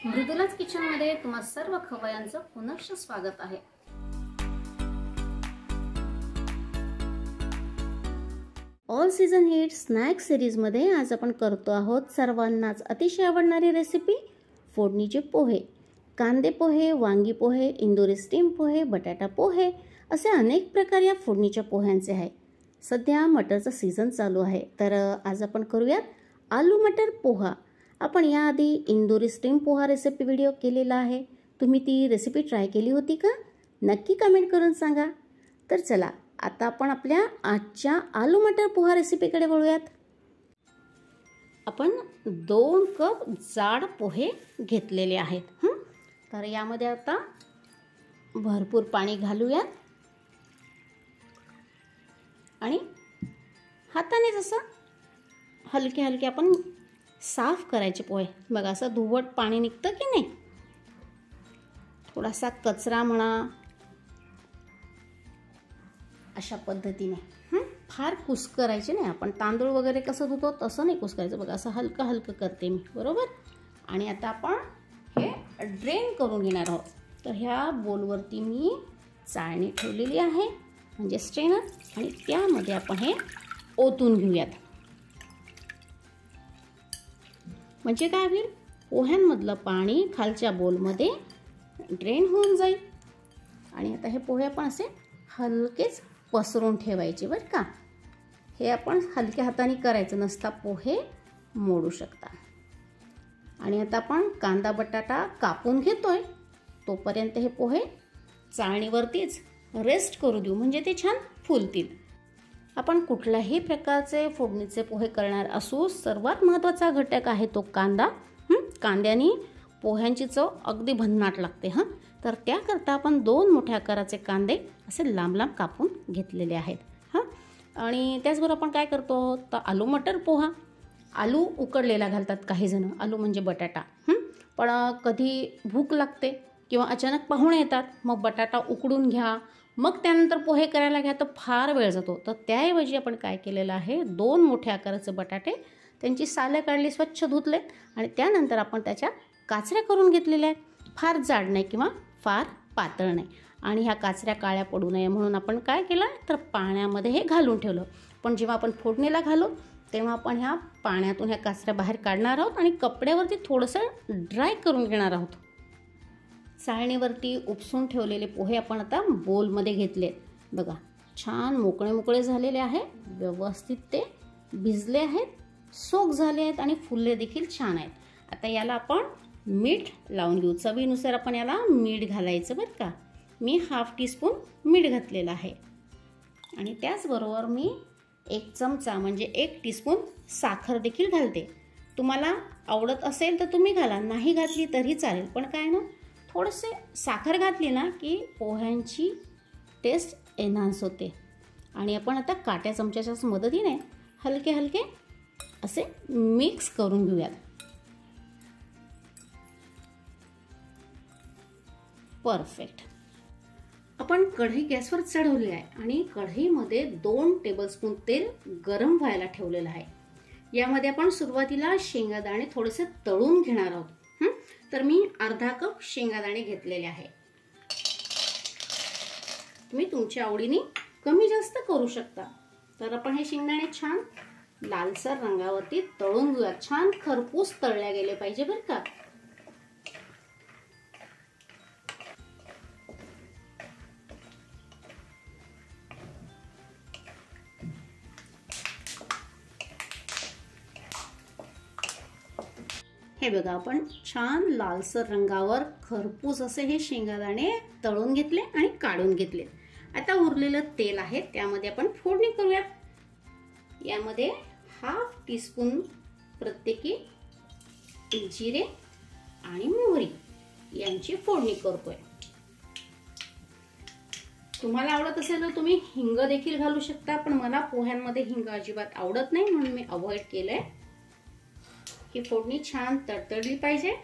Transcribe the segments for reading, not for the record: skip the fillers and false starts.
मृदुलाच किचनमध्ये तुम्हा सर्व खवयांचं पुनश्च स्वागत आहे। All season hit snack series मध्ये आज आपण करतो आहोत सर्वांनाच अतिशय आवडणारी रेसिपी फोडणीचे पोहे। कांदे पोहे, वांगी पोहे, इंदोरी स्टीम पोहे, बटाटा पोहे असे अनेक प्रकार या फोडणीच्या पोह्यांचे आहे। सध्या मटरचा सीझन चालू आहे, तर आज आपण करूयात आलू मटर पोहा। आपण याआधी इंदोरी स्टीम पोहा रेसिपी व्हिडिओ केलेला आहे। तुम्ही ती रेसिपी ट्राय केली होती का? नक्की कमेंट करून सांगा। तर चला आता आपण आपल्या आजच्या आलू मटर पोहा रेसिपीकडे वळूयात। आपण 2 कप जाड पोहे घेतलेले आहेत। तर यामध्ये आता भरपूर पाणी घालूयात आणि हाताने जसं हलके हलके आपण साफ करायचे पोहे। बघा असं धुवट पाणी निघतं की नाही, थोडासा कचरा म्हणा, अशा पद्धतीने फार कुस्करायचे नाही। आपण तांदूळ वगैरे कसं धुतो तसं नाही कुस्करायचं। बघा असं हलकं हलकं करते मी, बरोबर। आणि आता आपण हे ड्रेन करून घेणार आहोत। तर ह्या बोलवरती मी चाळणी ठेवलेली आहे, म्हणजे स्ट्रेनर, आणि त्यामध्ये आपण हे ओतून घेऊयात। म्हणजे काय होईल, पोह्यांमधलं पाणी खालच्या बोलमध्ये ड्रेन होऊन जाईल। आणि आता हे पोहे आपण असे हलकेच पसरून ठेवायचे बरं का। हे आपण हलक्या हाताने करायचं नसता, पोहे मोडू शकता। आणि आता आपण कांदा बटाटा कापून घेतोय, तोपर्यंत हे पोहे चाळणीवरतीच रेस्ट करू देऊ, म्हणजे ते छान फुलतील। आपण कुठल्याही प्रकारचे फोडणीचे पोहे करणार असू, सर्वात महत्त्वाचा घटक आहे तो कांदा। कांद्याने पोह्यांची चव अगदी भन्नाट लागते। तर त्याकरता आपण 2 मोठ्या आकाराचे कांदे असे लांब लांब कापून घेतलेले आहेत। आणि त्याचबरोबर आपण काय करतो, तर आलू मटर पोहा। आलू उकडलेला घालतात काही जण, आलू म्हणजे बटाटा। पण कधी भूक लागते किंवा अचानक पाहुणे येतात, मग बटाटा उकडून घ्या, मग त्यानंतर पोहे करायला घ्या, तर फार वेळ जातो। तर त्याऐवजी आपण काय केलेलं आहे, 2 मोठ्या आकाराचे बटाटे, त्यांची सालं काढली, स्वच्छ धुतले, आणि त्यानंतर आपण त्याच्या काचऱ्या करून घेतलेल्या आहेत। फार जाड नाही किंवा फार पातळ नाही। आणि ह्या काचऱ्या काळ्या पडू नये म्हणून आपण काय केलं, तर पाण्यामध्ये हे घालून ठेवलं। पण जेव्हा आपण फोडणीला घालू तेव्हा आपण ह्या पाण्यातून ह्या काचऱ्या बाहेर काढणार आहोत आणि कपड्यावरती थोडंसं ड्राय करून घेणार आहोत। चाळणीवरती उपसून ठेवलेले पोहे आपण आता बोलमध्ये घेतले। बघा छान मोकळे मोकळे झालेले आहे, व्यवस्थित ते भिजले आहेत, सोक झाले आहेत आणि फुलले देखील छान आहेत। आता याला आपण मीठ लावून घेऊ। चवीनुसार आपण याला मीठ घालायचं बरं का। मी ½ टीस्पून मीठ घातलेलं आहे, आणि त्याचबरोबर मी 1 चमचा म्हणजे 1 टीस्पून साखर देखील घालते। तुम्हाला आवडत असेल तर तुम्ही घाला, नाही घातली तरी चालेल। पण काय ना, थोडेसे साखर घातली ना की पोह्यांची टेस्ट एनहान्स होते। आणि आपण आता काट्या चमच्याच्या मदतीने हलके हलके असे मिक्स करून घेऊयात। परफेक्ट। आपण कढई गॅसवर चढवली आहे आणि कढईमध्ये 2 टेबलस्पून तेल गरम व्हायला ठेवलेलं आहे। यामध्ये आपण सुरुवातीला शेंगादाणे थोडेसे तळून घेणार आहोत। तर मी अर्धा कप शेंगादाणे घेतलेले आहे। तुम्ही तुमच्या आवडीने कमी जास्त करू शकता। तर आपण हे शेंगदाणे छान लालसर रंगावरती तळून घेऊया। छान खरपूस तळले गेले पाहिजे बरं का। हे बघा आपण छान लालसर रंगावर खरपूस असे हे शेंगादाणे तळून घेतले आणि काढून घेतले। आता उरलेलं तेल आहे त्यामध्ये आपण फोडणी करूयात। यामध्ये ½ टीस्पून प्रत्येकी जिरे आणि मोहरी यांची फोडणी करतोय। तुम्हाला आवडत असेल तर तुम्ही हिंग देखील घालू शकता, पण मला पोह्यांमध्ये हिंग अजिबात आवडत नाही म्हणून मी अवॉइड केलंय। ही फोडणी छान तडतडली पाहिजे।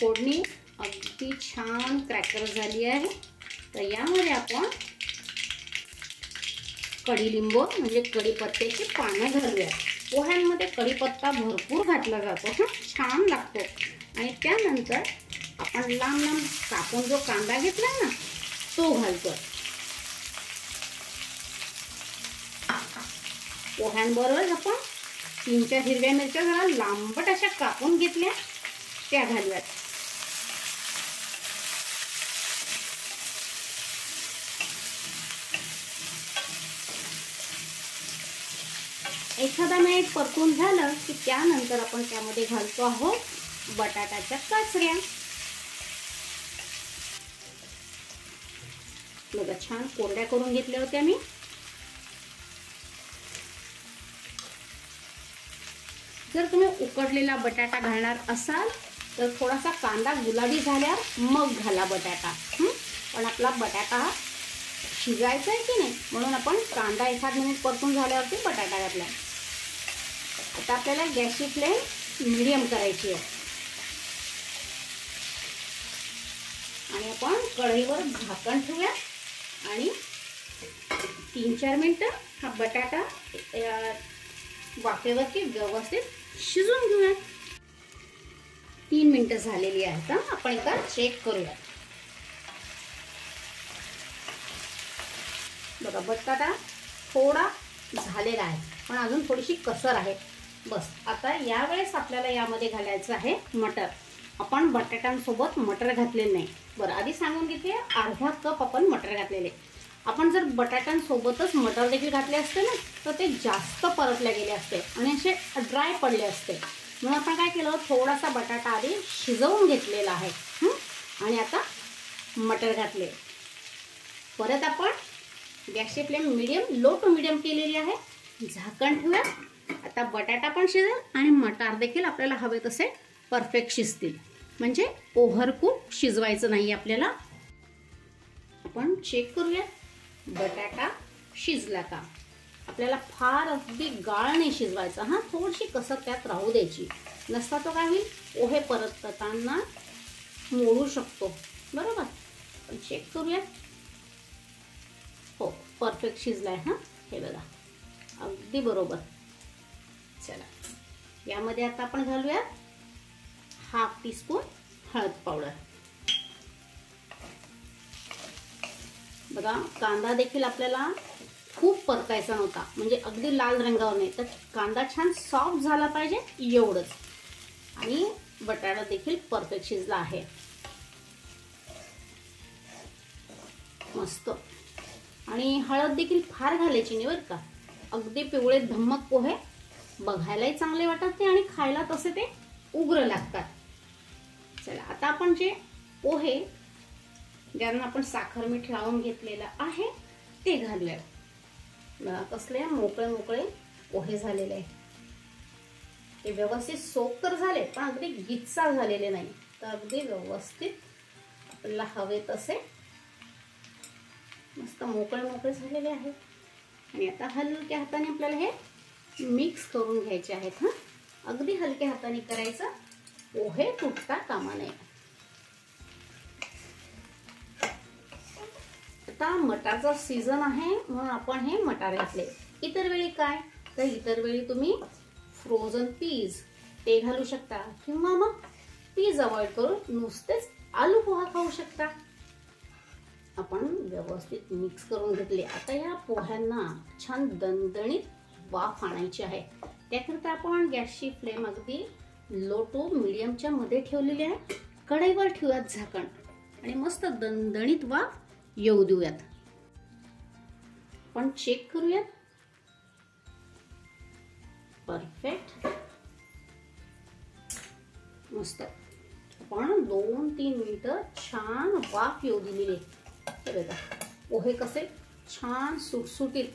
फोडणी अगदी छान क्रॅकर झाली आहे। तर यामध्ये आपण कडीलिंब म्हणजे कढीपत्त्याची पानं घालूया. पोह्यांमध्ये कढीपत्ता भरपूर घातला जातो, छान लागतो. आणि त्यानंतर आपण लांब लांब कापून जो कांदा घेतला ना तो घालतो. पोह्यांबरोबर आपण 3-4 हिरव्या मिरच्या जरा लांबट अशा कापून घेतल्या त्या घालूयात. एखादा मिनिट परतून झालं की त्यानंतर आपण त्यामध्ये घालतो आहोत बटाट्याच्या काचऱ्या. बघा छान कोरड्या करून घेतल्या होत्या मी. जर तुम्ही उकडलेला बटाटा घालणार असाल तर थोडासा कांदा गुलाबी झाल्यावर मग घाला बटाटा. पण आपला बटाटा शिजायचा आहे की नाही म्हणून आपण कांदा एखाद मिनिट परतून झाल्यावरती बटाटा घातला. आता आपल्याला गॅसची फ्लेम मीडियम करायची आहे आणि आपण कढईवर झाकण ठेवूया आणि 3-4 मिनिटं हा बटाटा वाफेवरती व्यवस्थित शिजून घेऊया. 3 मिनिटं झालेली आहेत. आपण एकदा चेक करूया. बघा बटाटा थोडा झालेला आहे पण अजून थोडीशी कसर आहे. बस आता यावेळेस आपल्याला यामध्ये घालायचं आहे मटर. आपण बटाट्यांसोबत मटर घातलेले नाही. बरं आधी सांगून घेते, अर्धा कप आपण मटर घातलेले. आपण जर बटाट्यांसोबतच मटर देखील घातले असते ना तर ते जास्त परतले गेले असते आणि असे ड्राय पडले असते. म्हणून आपण काय केलं, थोडासा बटाटा आधी शिजवून घेतलेला आहे आणि आता मटर घातले. परत आपण गॅसची फ्लेम लो टू मीडियम केलेली आहे. झाकण ठेवूया. आता बटाटा पण शिजेल आणि मटार देखील आपल्याला हवे तसे परफेक्ट शिजतील. म्हणजे ओव्हरकुक शिजवायचं नाही आपल्याला. आपण चेक करूया बटाटा शिजला का. आपल्याला फार अगदी गाळ नाही शिजवायचा, थोडीशी कसर त्यात राहू द्यायची. नसता तो काय होईल, पोहे परतताना मोडू शकतो. बरोबर. पण चेक करूया. हो परफेक्ट शिजलाय. हे बघा अगदी बरोबर. चला यामध्ये आता आपण घालूया 1/2 टीस्पून हळद पावडर. बघा कांदा देखील आपल्याला खूप परतायचा नव्हता, म्हणजे अगदी लाल रंगावर नाही तर कांदा छान सॉफ्ट झाला पाहिजे एवढंच. आणि बटाटा देखील परफेक्ट शिजला आहे. मस्त. आणि हळद देखील फार घालायची नाही बरं का. अगदी पिवळे धम्मक पोहे बघायलाही चांगले वाटत नाही आणि खायला तसे ते उग्र लागतात. चला आता आपण जे पोहे ज्यांना आपण साखर मीठ लावून घेतलेलं आहे ते घालूया. कसले मोकळे मोकळे पोहे झालेले आहे. ते व्यवस्थित सोक तर झाले पण अगदी गिच्चा झालेले नाही. तर अगदी व्यवस्थित आपल्याला हवे तसे मस्त मोकळे मोकळे झालेले आहेत. आणि आता हलक्या हाताने आपल्याला हे मिक्स करून घ्यायचे आहेत. अगदी हलक्या हाताने करायचं, पोहे तुटता कामा नये. आता मटारचा सीझन आहे म्हणून आपण हे मटार घातले. इतर वेळी काय तर इतर वेळी तुम्ही फ्रोझन पीज ते घालू शकता किंवा मग पीज अवॉइड करून नुसतेच आलू पोहा खाऊ शकता. आपण व्यवस्थित मिक्स करून घेतले. आता या पोह्यांना छान दणदणीत वाफ आणायची आहे. त्याकरता आपण गॅसची फ्लेम अगदी लो टू मीडियमच्या मध्ये ठेवलेली आहे. कढईवर ठेवूयात झाकण आणि मस्त दणदणीत वाफ येऊ देऊयात. आपण चेक करूयात. परफेक्ट. मस्त. आपण 2-3 मिनिटं छान वाफ येऊ दिलेली. हे बघा पोहे कसे छान सुटसुटीत,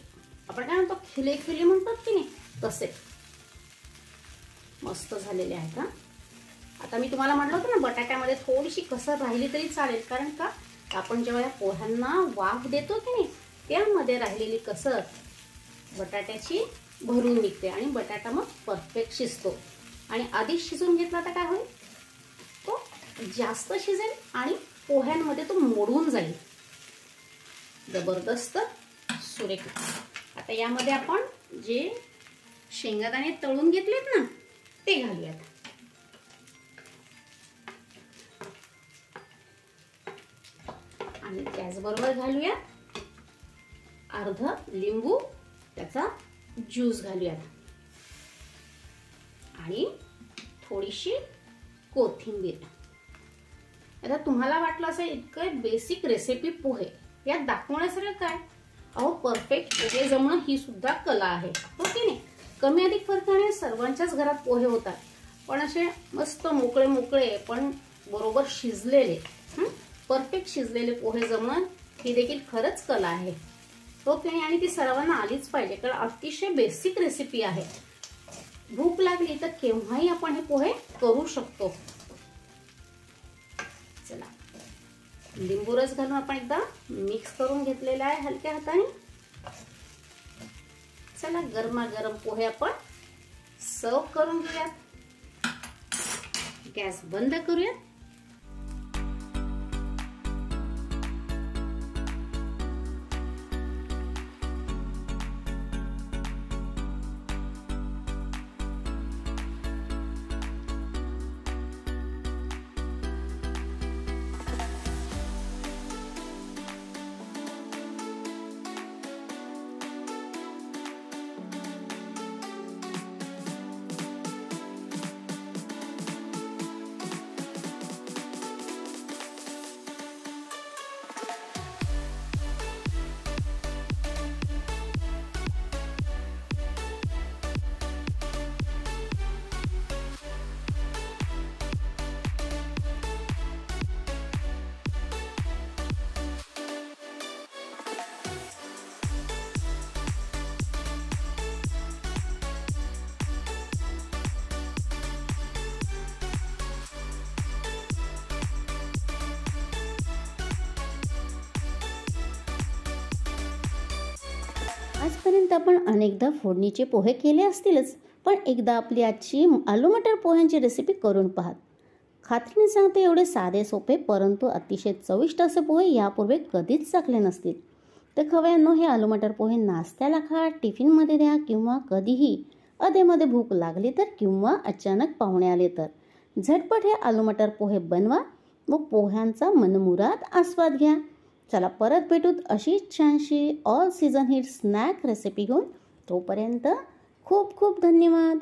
आपण काय म्हणतो खिले खिले म्हणतात की नाही तसे मस्त झालेले आहेत. आता मी तुम्हाला म्हटलं होतं ना बटाट्यामध्ये थोडीशी कसर राहिली तरी चालेल, कारण का आपण जेव्हा या पोह्यांना वाफ देतो की नाही त्यामध्ये राहिलेली कसर बटाट्याची भरून निघते आणि बटाटा मग परफेक्ट शिजतो. आणि आधीच शिजून घेतला तर काय होईल, तो जास्त शिजेल आणि पोह्यांमध्ये तो मोडून जाईल. जबरदस्त सुरेख. आता यामध्ये आपण जे शेंगदाणे तळून घेतलेत ना ते घालूयात. आणि त्याचबरोबर घालूया अर्ध लिंबू, त्याचा ज्यूस घालूयात आणि थोडीशी कोथिंबीर. आता तुम्हाला वाटलं असेल इतकं बेसिक रेसिपी पोहे, यात दाखवण्यासारखं काय? अहो परफेक्ट पोहे जमणं ही सुद्धा कला आहे, हो की नाही? कमी अधिक फरकाने सर्वांच्याच घरात पोहे होतात, पण असे मस्त मोकळे मोकळे पण बरोबर शिजलेले, परफेक्ट शिजलेले पोहे जमणं ही देखील खरंच कला आहे, हो की नाही? आणि ती सर्वांना आलीच पाहिजे, कारण अतिशय बेसिक रेसिपी आहे. भूक लागली तर केव्हाही आपण हे पोहे करू शकतो. चला, लिंबू रस घालून आपण एकदा मिक्स करून घेतलेला आहे हलक्या हाताने. चला, गरमागरम पोहे आपण सर्व करून घेऊयात. गॅस बंद करूयात. आजपर्यंत आपण अनेकदा फोडणीचे पोहे केले असतीलच, पण एकदा आपली आजची आलू मटर पोह्यांची रेसिपी करून पहा. खात्रीने सांगते, एवढे साधे सोपे परंतु अतिशय चविष्ट असे पोहे यापूर्वी कधीच चाखले नसतील. तर खवयांनो, हे आलू मटर पोहे नाश्त्याला खा, टिफिनमध्ये द्या किंवा कधीही अधेमध्ये भूक लागली तर किंवा अचानक पाहुणे आले तर झटपट हे आलू मटर पोहे बनवा व पोह्यांचा मनमुराद आस्वाद घ्या. चला, परत भेटूत अशीच छानशी all season hit snack recipe घेऊन. तोपर्यंत खूप खूप धन्यवाद.